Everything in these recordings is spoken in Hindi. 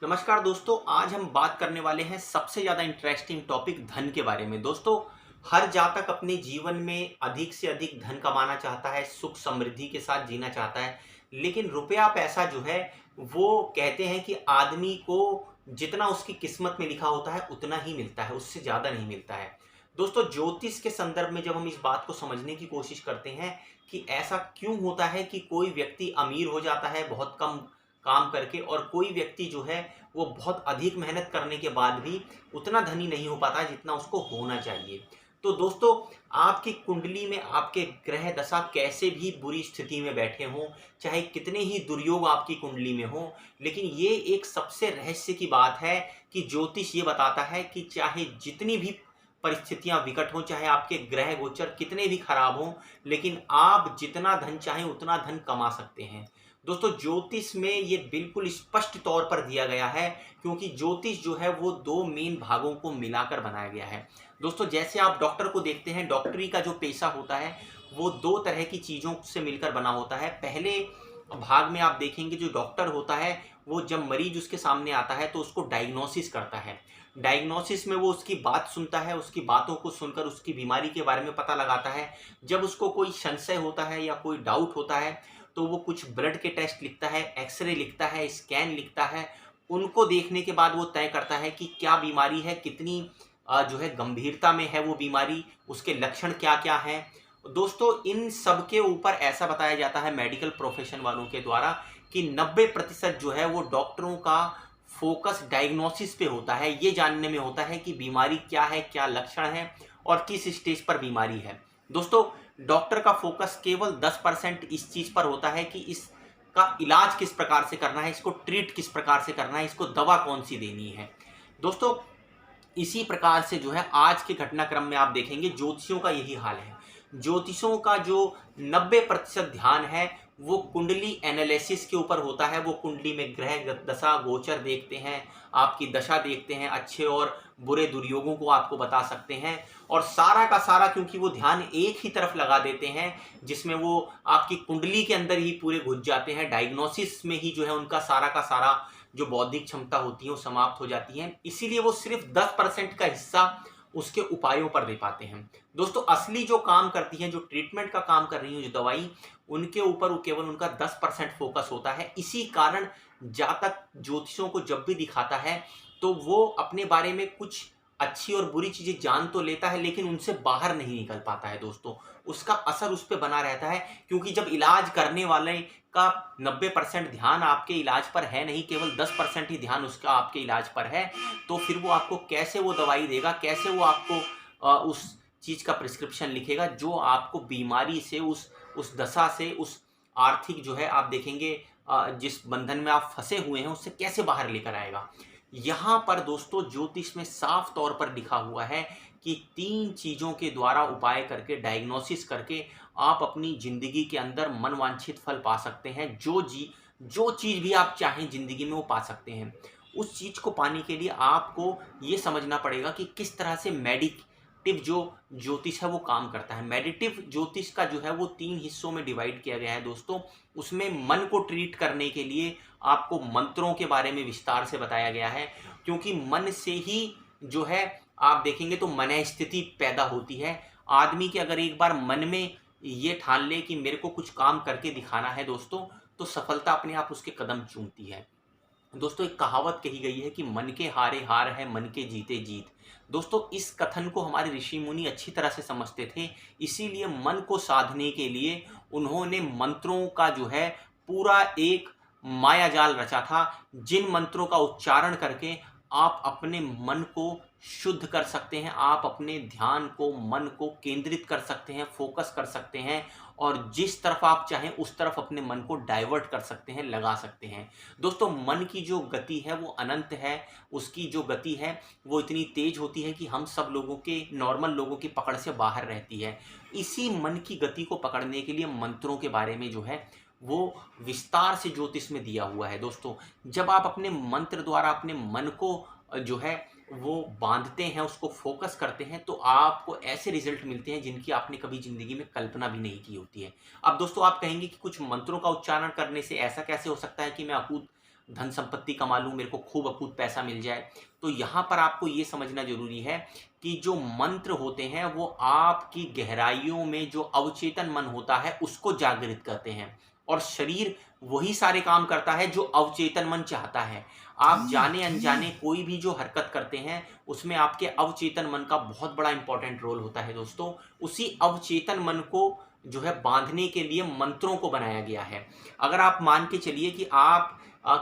नमस्कार दोस्तों, आज हम बात करने वाले हैं सबसे ज़्यादा इंटरेस्टिंग टॉपिक धन के बारे में। दोस्तों, हर जातक अपने जीवन में अधिक से अधिक धन कमाना चाहता है, सुख समृद्धि के साथ जीना चाहता है। लेकिन रुपया पैसा जो है वो कहते हैं कि आदमी को जितना उसकी किस्मत में लिखा होता है उतना ही मिलता है, उससे ज़्यादा नहीं मिलता है। दोस्तों, ज्योतिष के संदर्भ में जब हम इस बात को समझने की कोशिश करते हैं कि ऐसा क्यों होता है कि कोई व्यक्ति अमीर हो जाता है बहुत कम काम करके, और कोई व्यक्ति जो है वो बहुत अधिक मेहनत करने के बाद भी उतना धनी नहीं हो पाता जितना उसको होना चाहिए। तो दोस्तों, आपकी कुंडली में आपके ग्रह दशा कैसे भी बुरी स्थिति में बैठे हों, चाहे कितने ही दुर्योग आपकी कुंडली में हों, लेकिन ये एक सबसे रहस्य की बात है कि ज्योतिष ये बताता है कि चाहे जितनी भी परिस्थितियां विकट हों, चाहे आपके ग्रह गोचर कितने भी खराब हों, लेकिन आप जितना धन चाहें उतना धन कमा सकते हैं। दोस्तों, ज्योतिष में ये बिल्कुल स्पष्ट तौर पर दिया गया है, क्योंकि ज्योतिष जो है वो दो मेन भागों को मिलाकर बनाया गया है। दोस्तों, जैसे आप डॉक्टर को देखते हैं, डॉक्टरी का जो पेशा होता है वो दो तरह की चीज़ों से मिलकर बना होता है। पहले भाग में आप देखेंगे जो डॉक्टर होता है वो जब मरीज उसके सामने आता है तो उसको डायग्नोसिस करता है। डायग्नोसिस में वो उसकी बात सुनता है, उसकी बातों को सुनकर उसकी बीमारी के बारे में पता लगाता है। जब उसको कोई संशय होता है या कोई डाउट होता है तो वो कुछ ब्लड के टेस्ट लिखता है, एक्सरे लिखता है, स्कैन लिखता है। उनको देखने के बाद वो तय करता है कि क्या बीमारी है, कितनी जो है गंभीरता में है वो बीमारी, उसके लक्षण क्या-क्या हैं। दोस्तों, इन सब के ऊपर ऐसा बताया जाता है मेडिकल प्रोफेशन वालों के द्वारा कि 90% जो है वो डॉक्टरों का फोकस डायग्नोसिस पे होता है, ये जानने में होता है कि बीमारी क्या है, क्या लक्षण है और किस स्टेज पर बीमारी है। दोस्तों, डॉक्टर का फोकस केवल 10% इस चीज़ पर होता है कि इसका इलाज किस प्रकार से करना है, इसको ट्रीट किस प्रकार से करना है, इसको दवा कौन सी देनी है। दोस्तों, इसी प्रकार से जो है आज के घटनाक्रम में आप देखेंगे ज्योतिषियों का यही हाल है। ज्योतिषों का जो 90% ध्यान है वो कुंडली एनालिसिस के ऊपर होता है। वो कुंडली में ग्रह दशा गोचर देखते हैं, आपकी दशा देखते हैं, अच्छे और बुरे दुर्योगों को आपको बता सकते हैं, और सारा का सारा क्योंकि वो ध्यान एक ही तरफ लगा देते हैं जिसमें वो आपकी कुंडली के अंदर ही पूरे घुस जाते हैं। डायग्नोसिस में ही जो है उनका सारा का सारा जो बौद्धिक क्षमता होती है वो समाप्त हो जाती है। इसीलिए वो सिर्फ 10% का हिस्सा उसके उपायों पर दे पाते हैं। दोस्तों, असली जो काम करती हैं, जो ट्रीटमेंट का काम कर रही हैं, जो दवाई, उनके ऊपर वो केवल उनका 10% फोकस होता है। इसी कारण जातक ज्योतिषों को जब भी दिखाता है तो वो अपने बारे में कुछ अच्छी और बुरी चीजें जान तो लेता है लेकिन उनसे बाहर नहीं निकल पाता है। दोस्तों, उसका असर उस पर बना रहता है, क्योंकि जब इलाज करने वाले का 90% ध्यान आपके इलाज पर है नहीं, केवल 10% ही ध्यान उसका आपके इलाज पर है, तो फिर वो आपको कैसे वो दवाई देगा, कैसे वो आपको उस चीज़ का प्रिस्क्रिप्शन लिखेगा जो आपको बीमारी से, उस दशा से, उस आर्थिक जो है आप देखेंगे जिस बंधन में आप फंसे हुए हैं उससे कैसे बाहर लेकर आएगा। यहाँ पर दोस्तों ज्योतिष में साफ तौर पर लिखा हुआ है कि 3 चीज़ों के द्वारा उपाय करके, डायग्नोसिस करके आप अपनी ज़िंदगी के अंदर मनवांछित फल पा सकते हैं। जो चीज़ भी आप चाहें ज़िंदगी में वो पा सकते हैं। उस चीज़ को पाने के लिए आपको ये समझना पड़ेगा कि किस तरह से मेडिटेटिव जो ज्योतिष है वो काम करता है। मेडिटेटिव ज्योतिष का जो है वो 3 हिस्सों में डिवाइड किया गया है दोस्तों। उसमें मन को ट्रीट करने के लिए आपको मंत्रों के बारे में विस्तार से बताया गया है, क्योंकि मन से ही जो है आप देखेंगे तो मन स्थिति पैदा होती है। आदमी के अगर एक बार मन में ये ठान ले कि मेरे को कुछ काम करके दिखाना है दोस्तों, तो सफलता अपने आप उसके कदम चूमती है। दोस्तों, एक कहावत कही गई है कि मन के हारे हार है, मन के जीते जीत। दोस्तों, इस कथन को हमारे ऋषि मुनि अच्छी तरह से समझते थे, इसीलिए मन को साधने के लिए उन्होंने मंत्रों का जो है पूरा एक मायाजाल रचा था, जिन मंत्रों का उच्चारण करके आप अपने मन को शुद्ध कर सकते हैं, आप अपने ध्यान को, मन को केंद्रित कर सकते हैं, फोकस कर सकते हैं, और जिस तरफ आप चाहें उस तरफ अपने मन को डाइवर्ट कर सकते हैं, लगा सकते हैं। दोस्तों, मन की जो गति है वो अनंत है, उसकी जो गति है वो इतनी तेज होती है कि हम सब लोगों के, नॉर्मल लोगों की पकड़ से बाहर रहती है। इसी मन की गति को पकड़ने के लिए मंत्रों के बारे में जो है वो विस्तार से ज्योतिष में दिया हुआ है। दोस्तों, जब आप अपने मंत्र द्वारा अपने मन को जो है वो बांधते हैं, उसको फोकस करते हैं, तो आपको ऐसे रिजल्ट मिलते हैं जिनकी आपने कभी ज़िंदगी में कल्पना भी नहीं की होती है। अब दोस्तों, आप कहेंगे कि कुछ मंत्रों का उच्चारण करने से ऐसा कैसे हो सकता है कि मैं धन संपत्ति कमा लूँ, मेरे को खूब अकूत पैसा मिल जाए। तो यहाँ पर आपको ये समझना ज़रूरी है कि जो मंत्र होते हैं वो आपकी गहराइयों में जो अवचेतन मन होता है उसको जागृत करते हैं, और शरीर वही सारे काम करता है जो अवचेतन मन चाहता है। आप जाने अनजाने कोई भी जो हरकत करते हैं उसमें आपके अवचेतन मन का बहुत बड़ा इंपॉर्टेंट रोल होता है दोस्तों। उसी अवचेतन मन को जो है बांधने के लिए मंत्रों को बनाया गया है। अगर आप मान के चलिए कि आप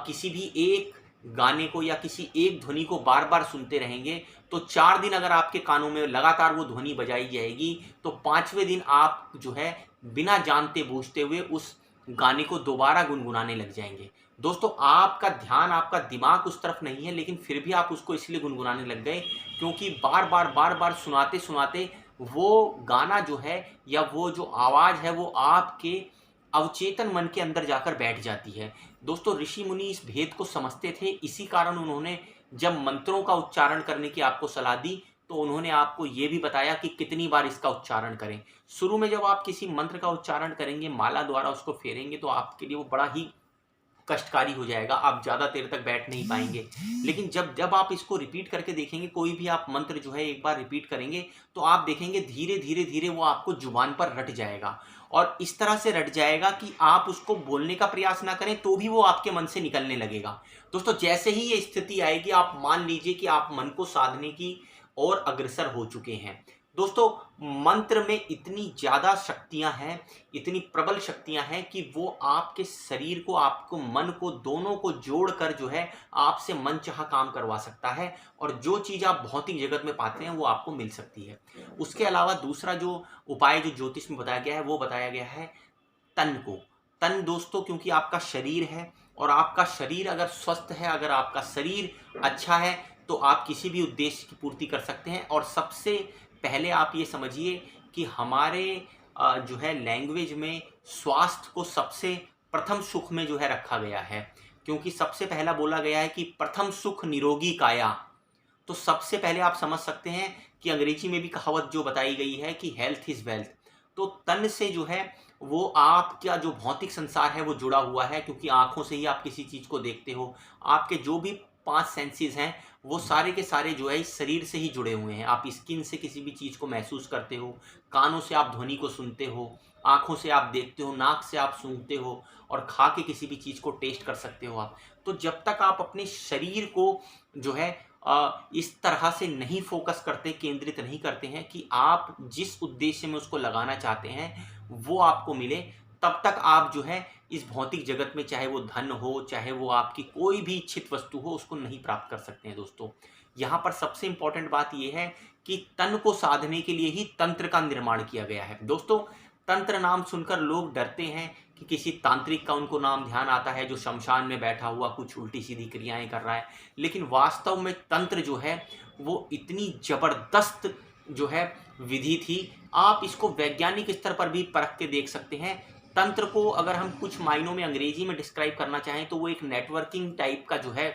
किसी भी एक गाने को या किसी एक ध्वनि को बार बार सुनते रहेंगे, तो 4 दिन अगर आपके कानों में लगातार वो ध्वनि बजाई जाएगी, तो 5वें दिन आप जो है बिना जानते बूझते हुए उस गाने को दोबारा गुनगुनाने लग जाएंगे। दोस्तों, आपका ध्यान, आपका दिमाग उस तरफ नहीं है, लेकिन फिर भी आप उसको इसलिए गुनगुनाने लग गए क्योंकि बार बार सुनाते सुनाते वो गाना जो है या वो जो आवाज़ है वो आपके अवचेतन मन के अंदर जाकर बैठ जाती है। दोस्तों, ऋषि मुनि इस भेद को समझते थे, इसी कारण उन्होंने जब मंत्रों का उच्चारण करने की आपको सलाह दी तो उन्होंने आपको ये भी बताया कि कितनी बार इसका उच्चारण करें। शुरू में जब आप किसी मंत्र का उच्चारण करेंगे, माला द्वारा उसको फेरेंगे, तो आपके लिए वो बड़ा ही कष्टकारी हो जाएगा, आप ज़्यादा देर तक बैठ नहीं पाएंगे। लेकिन जब जब आप इसको रिपीट करके देखेंगे, कोई भी आप मंत्र जो है एक बार रिपीट करेंगे, तो आप देखेंगे धीरे धीरे धीरे वो आपको जुबान पर रट जाएगा, और इस तरह से रट जाएगा कि आप उसको बोलने का प्रयास ना करें तो भी वो आपके मन से निकलने लगेगा। दोस्तों, जैसे ही ये स्थिति आएगी, आप मान लीजिए कि आप मन को साधने की ओर अग्रसर हो चुके हैं। दोस्तों, मंत्र में इतनी ज़्यादा शक्तियां हैं, इतनी प्रबल शक्तियां हैं कि वो आपके शरीर को, आपको मन को, दोनों को जोड़कर जो है आपसे मनचाहा काम करवा सकता है, और जो चीज़ आप भौतिक जगत में पाते हैं वो आपको मिल सकती है। उसके अलावा दूसरा जो उपाय जो ज्योतिष में बताया गया है वो बताया गया है तन को। तन दोस्तों, क्योंकि आपका शरीर है, और आपका शरीर अगर स्वस्थ है, अगर आपका शरीर अच्छा है, तो आप किसी भी उद्देश्य की पूर्ति कर सकते हैं। और सबसे पहले आप ये समझिए कि हमारे जो है लैंग्वेज में स्वास्थ्य को सबसे प्रथम सुख में जो है रखा गया है, क्योंकि सबसे पहला बोला गया है कि प्रथम सुख निरोगी काया। तो सबसे पहले आप समझ सकते हैं कि अंग्रेजी में भी कहावत जो बताई गई है कि हेल्थ इज वेल्थ। तो तन से जो है वो आपका जो भौतिक संसार है वो जुड़ा हुआ है, क्योंकि आंखों से ही आप किसी चीज़ को देखते हो। आपके जो भी 5 सेंसेस हैं वो सारे के सारे जो है इस शरीर से ही जुड़े हुए हैं। आप स्किन से किसी भी चीज़ को महसूस करते हो, कानों से आप ध्वनि को सुनते हो, आंखों से आप देखते हो, नाक से आप सूंघते हो, और खा के किसी भी चीज़ को टेस्ट कर सकते हो आप। तो जब तक आप अपने शरीर को जो है इस तरह से नहीं फोकस करते, केंद्रित नहीं करते हैं कि आप जिस उद्देश्य में उसको लगाना चाहते हैं वो आपको मिले, तब तक आप जो है इस भौतिक जगत में, चाहे वो धन हो, चाहे वो आपकी कोई भी इच्छित वस्तु हो, उसको नहीं प्राप्त कर सकते हैं। दोस्तों, यहाँ पर सबसे इंपॉर्टेंट बात यह है कि तन को साधने के लिए ही तंत्र का निर्माण किया गया है। दोस्तों, तंत्र नाम सुनकर लोग डरते हैं कि किसी तांत्रिक का उनको नाम ध्यान आता है जो शमशान में बैठा हुआ कुछ उल्टी सीधी क्रियाएं कर रहा है, लेकिन वास्तव में तंत्र जो है वो इतनी जबरदस्त जो है विधि थी। आप इसको वैज्ञानिक स्तर पर भी परख के देख सकते हैं। तंत्र को अगर हम कुछ मायनों में अंग्रेजी में डिस्क्राइब करना चाहें तो वो एक नेटवर्किंग टाइप का जो है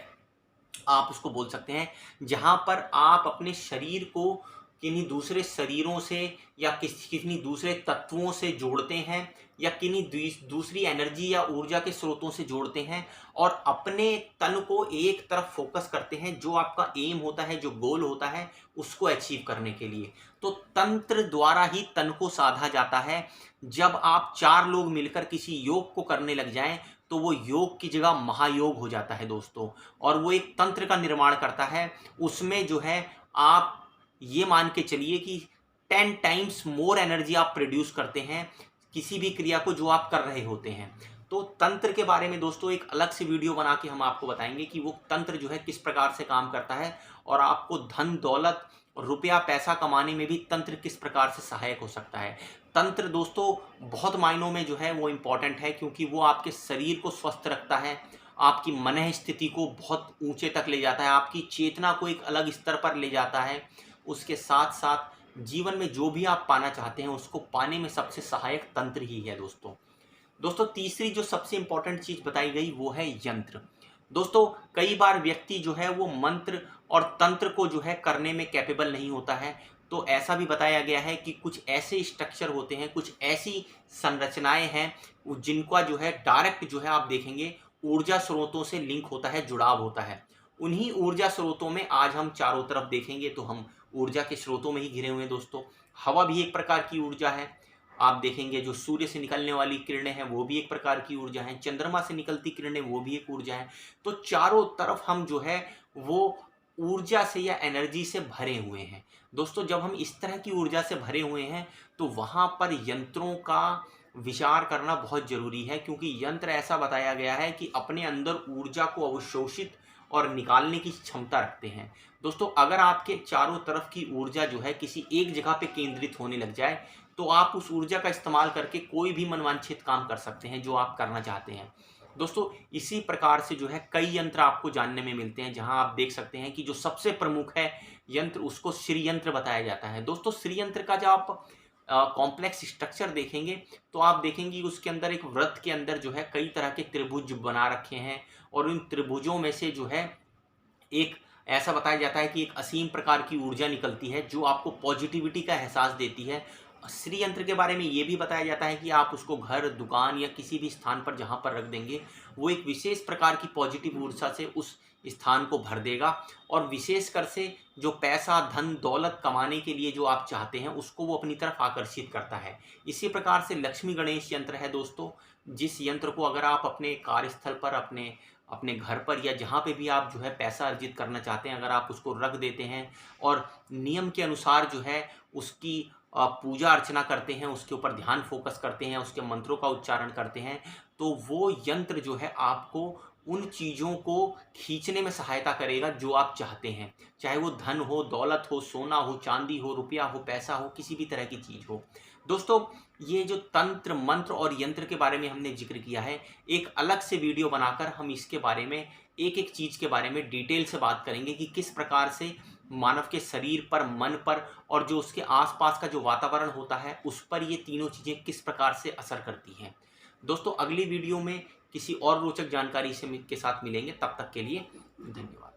आप उसको बोल सकते हैं, जहां पर आप अपने शरीर को किन्हीं दूसरे शरीरों से या किन्हीं दूसरे तत्वों से जोड़ते हैं, या किन्हीं दूसरी एनर्जी या ऊर्जा के स्रोतों से जोड़ते हैं, और अपने तन को एक तरफ फोकस करते हैं, जो आपका एम होता है, जो गोल होता है, उसको अचीव करने के लिए। तो तंत्र द्वारा ही तन को साधा जाता है। जब आप 4 लोग मिलकर किसी योग को करने लग जाएं तो वो योग की जगह महायोग हो जाता है दोस्तों, और वो एक तंत्र का निर्माण करता है। उसमें जो है आप ये मान के चलिए कि 10 टाइम्स मोर एनर्जी आप प्रोड्यूस करते हैं किसी भी क्रिया को जो आप कर रहे होते हैं। तो तंत्र के बारे में दोस्तों एक अलग से वीडियो बना के हम आपको बताएंगे कि वो तंत्र जो है किस प्रकार से काम करता है, और आपको धन दौलत रुपया पैसा कमाने में भी तंत्र किस प्रकार से सहायक हो सकता है। तंत्र दोस्तों बहुत मायनों में जो है वो इम्पॉर्टेंट है, क्योंकि वो आपके शरीर को स्वस्थ रखता है, आपकी मन स्थिति को बहुत ऊंचे तक ले जाता है, आपकी चेतना को एक अलग स्तर पर ले जाता है। उसके साथ साथ जीवन में जो भी आप पाना चाहते हैं उसको पाने में सबसे सहायक तंत्र ही है दोस्तों। तीसरी जो सबसे इंपॉर्टेंट चीज बताई गई वो है यंत्र। दोस्तों, कई बार व्यक्ति जो है वो मंत्र और तंत्र को जो है करने में कैपेबल नहीं होता है। तो ऐसा भी बताया गया है कि कुछ ऐसे स्ट्रक्चर होते हैं, कुछ ऐसी संरचनाएं हैं जिनका जो है डायरेक्ट जो है आप देखेंगे ऊर्जा स्रोतों से लिंक होता है, जुड़ाव होता है। उन्हीं ऊर्जा स्रोतों में आज हम चारों तरफ देखेंगे तो हम ऊर्जा के स्रोतों में ही घिरे हुए हैं दोस्तों। हवा भी एक प्रकार की ऊर्जा है। आप देखेंगे जो सूर्य से निकलने वाली किरणें हैं वो भी एक प्रकार की ऊर्जा है, चंद्रमा से निकलती किरणें वो भी एक ऊर्जा है। तो चारों तरफ हम जो है वो ऊर्जा से या एनर्जी से भरे हुए हैं दोस्तों। जब हम इस तरह की ऊर्जा से भरे हुए हैं तो वहाँ पर यंत्रों का विचार करना बहुत ज़रूरी है, क्योंकि यंत्र ऐसा बताया गया है कि अपने अंदर ऊर्जा को अवशोषित और निकालने की क्षमता रखते हैं। दोस्तों अगर आपके चारों तरफ की ऊर्जा जो है किसी एक जगह पे केंद्रित होने लग जाए तो आप उस ऊर्जा का इस्तेमाल करके कोई भी मनवांछित काम कर सकते हैं जो आप करना चाहते हैं। दोस्तों इसी प्रकार से जो है कई यंत्र आपको जानने में मिलते हैं, जहां आप देख सकते हैं कि जो सबसे प्रमुख है यंत्र उसको श्री यंत्र बताया जाता है। दोस्तों श्री यंत्र का जब आप कॉम्प्लेक्स स्ट्रक्चर देखेंगे तो आप देखेंगे उसके अंदर एक वृत्त के अंदर जो है कई तरह के त्रिभुज बना रखे हैं, और उन त्रिभुजों में से जो है एक ऐसा बताया जाता है कि एक असीम प्रकार की ऊर्जा निकलती है जो आपको पॉजिटिविटी का एहसास देती है। श्री यंत्र के बारे में ये भी बताया जाता है कि आप उसको घर, दुकान या किसी भी स्थान पर जहाँ पर रख देंगे वो एक विशेष प्रकार की पॉजिटिव ऊर्जा से उस स्थान को भर देगा, और विशेषकर से जो पैसा, धन, दौलत कमाने के लिए जो आप चाहते हैं उसको वो अपनी तरफ आकर्षित करता है। इसी प्रकार से लक्ष्मी गणेश यंत्र है दोस्तों, जिस यंत्र को अगर आप अपने कार्यस्थल पर, अपने अपने घर पर या जहाँ पे भी आप जो है पैसा अर्जित करना चाहते हैं, अगर आप उसको रख देते हैं और नियम के अनुसार जो है उसकी पूजा अर्चना करते हैं, उसके ऊपर ध्यान फोकस करते हैं, उसके मंत्रों का उच्चारण करते हैं, तो वो यंत्र जो है आपको उन चीज़ों को खींचने में सहायता करेगा जो आप चाहते हैं। चाहे वो धन हो, दौलत हो, सोना हो, चांदी हो, रुपया हो, पैसा हो, किसी भी तरह की चीज़ हो। दोस्तों ये जो तंत्र, मंत्र और यंत्र के बारे में हमने जिक्र किया है, एक अलग से वीडियो बनाकर हम इसके बारे में एक एक चीज़ के बारे में डिटेल से बात करेंगे कि किस प्रकार से मानव के शरीर पर, मन पर और जो उसके आसपास का जो वातावरण होता है उस पर ये तीनों चीज़ें किस प्रकार से असर करती हैं। दोस्तों अगली वीडियो में किसी और रोचक जानकारी से के साथ मिलेंगे, तब तक के लिए धन्यवाद।